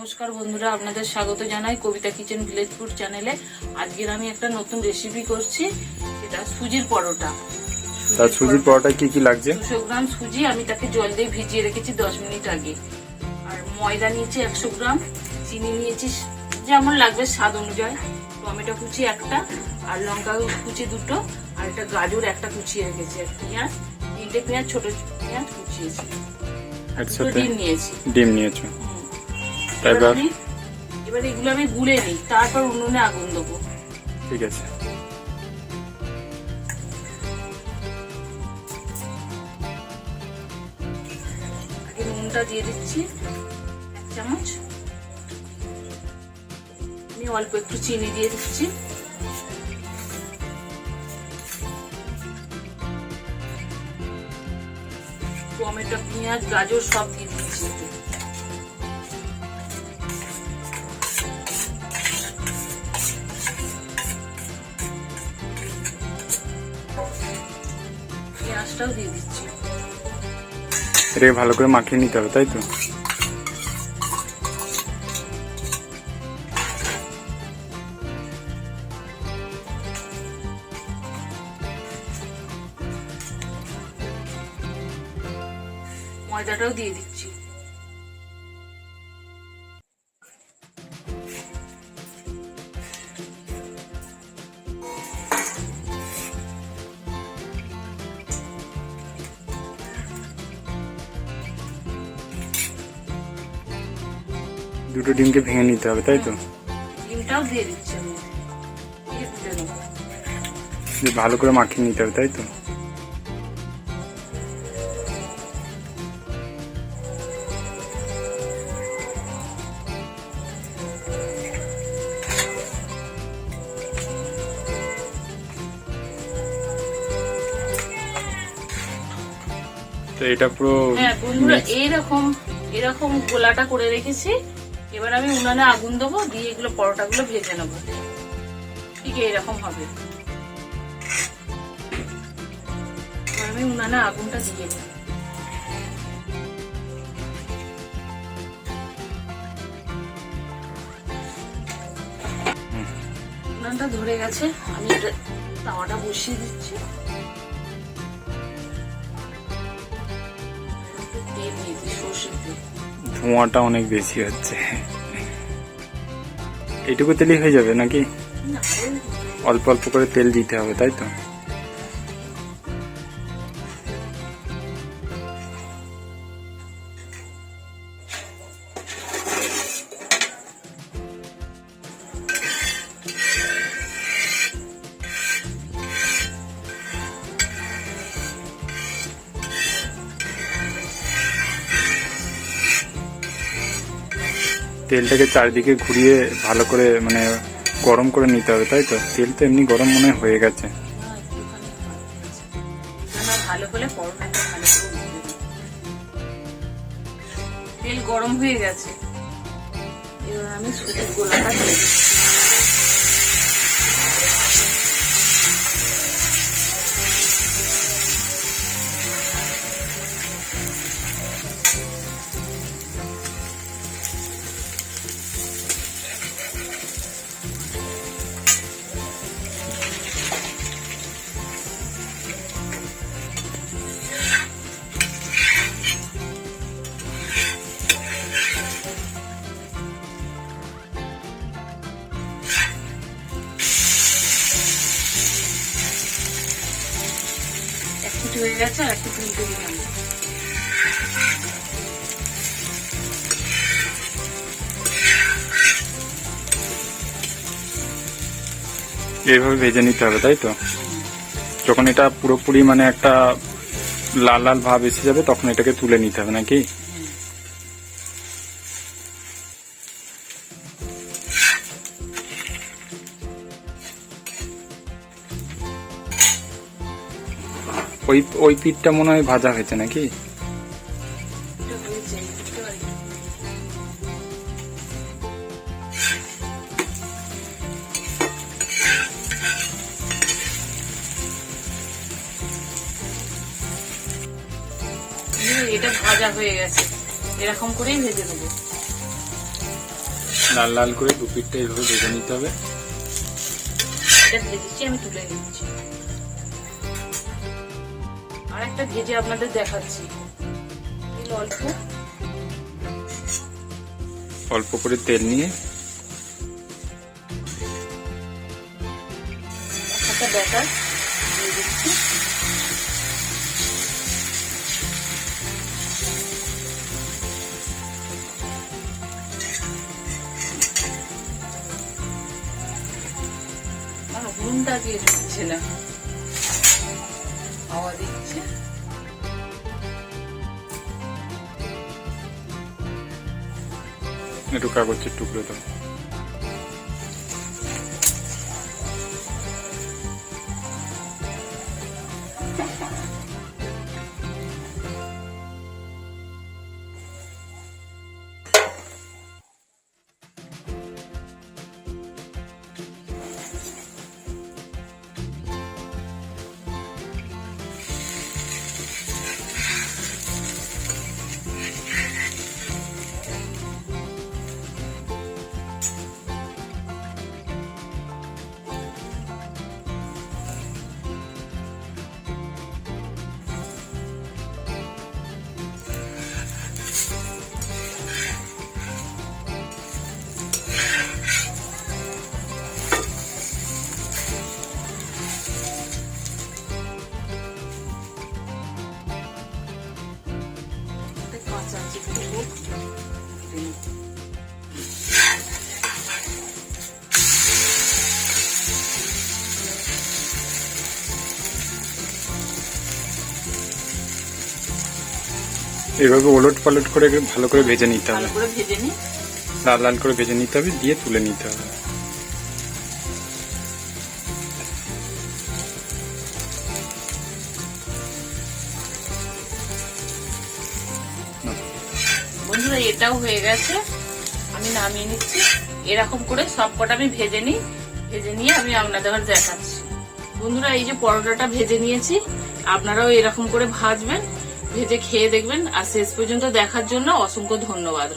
নমস্কার বন্ধুরা, আপনাদের স্বাগত জানাই কবিতা কিচেন ভিলেজ ফুড চ্যানেলে। আজকের আমি একটা নতুন রেসিপি করছি, সেটা সুজির পরোটা। তার সুজির পরোটা কি কি লাগছে? 200 গ্রাম সুজি আমি তাকে জল দিয়ে ভিজিয়ে রেখেছি 10 মিনিট আগে। আর ময়দা নিয়েছি 100 গ্রাম, চিনি নিয়েছি যেমন লাগবে স্বাদ অনুযায়ী, টমেটো কুচি একটা, আর লঙ্কা কুচি দুটো, আর একটা গাজর একটা কুচিয়ে রেখেছি, আর পেঁয়াজ 3টে পেঁয়াজ, ছোট পেঁয়াজ কুচিয়েছি, একসাথে ডিম নিয়েছি। ডিম নিয়েছো? এবার এগুলো আমি গুলে নিই, তারপর উনুনে আগুন দেবো। ঠিক আছে। আগে নুনটা দিয়ে দিচ্ছি 1 চামচ, আমি অল্প একটু চিনি দিয়ে দিচ্ছি, টমেটো পেঁয়াজ গাজর সব দিয়ে দিচ্ছি। পেঁয়াজটাও দিয়ে দিচ্ছি। এটাকে ভালো করে মাখিয়ে নিতে হবে, তাই তো? ময়দাটাও দিয়ে দিচ্ছি। দুটো ডিমকে ভেঙে নিতে হবে, তাই তো? ডিমটাও দিয়ে দিচ্ছি আমি, দিয়ে তুলে নেবো। ভালো করে মাখিয়ে নিতে হবে, তাই তো? তো এটা পুরো বন্ধুরা এরকম গোলাটা করে রেখেছি। এবার আমি উনানে আগুন দেবো, দিয়ে এগুলো পরোটাগুলো ভেজে নেবো। ঠিক এরকম হবে। এবার আমি উনানে আগুনটা দিয়ে দিই। উনানটা ধরে গেছে, আমি এটা তাওয়াটা বসিয়ে দিচ্ছি। ধোঁয়াটা অনেক বেশি হচ্ছে। এইটুকু তেলই হয়ে যাবে নাকি? অল্প অল্প করে তেল দিতে হবে, তাই তো? তেলটাকে চারিদিকে ঘুরিয়ে ভালো করে মানে গরম করে নিতে হবে, তাই তো? তেল তো এমনি গরম মনে হয়ে গেছে। তেল গরম হয়ে গেছে, এবার আমি সুজির গোলাটা দিয়ে দিচ্ছি। হয়ে গেছে, আর একটু তুলতে দিলাম। এইভাবে ভেজে নিতে হবে, তাই তো? যখন এটা পুরোপুরি মানে একটা লাল লাল ভাব এসে যাবে, তখন এটাকে তুলে নিতে হবে নাকি? ওই পিঠটা মনে হয় ভাজা হয়েছে নাকি? এটা ভাজা হয়ে গেছে, এরকম করেই ভেজে দেবো। লাল লাল করে দু পিঠটা এইভাবে ভেজে নিতে হবে। এটা ভেজেছি, আমি তুলে নিচ্ছি। আর একটা ভেজে আপনাদের দেখাচ্ছি। অল্প অল্প করে তেল নিয়ে একটা ব্যাটার দিয়ে দিচ্ছি। ঘুমটা দিয়ে ঢুকছে না, হাওয়া দিচ্ছে। একটু কাগজের টুকরো দাও। কাঁচা চিকেন হোক, এইভাবে ওলট পালট করে ভালো করে ভেজে নিতে হবে। ভালো করে ভেজে নিই। লাল লাল করে ভেজে নিতে হবে, দিয়ে তুলে নিতে হবে। বন্ধুরা এটাও হয়ে গেছে, আমি নামিয়ে নিচ্ছি। এরকম করে সব কটা আমি ভেজে নিই, ভেজে নিয়ে আমি আপনাদের দেখাচ্ছি। বন্ধুরা এই যে পরোটাটা ভেজে নিয়েছি, আপনারাও এরকম করে ভাজবেন, ভেজে খেয়ে দেখবেন। আর শেষ পর্যন্ত দেখার জন্য অসংখ্য ধন্যবাদ।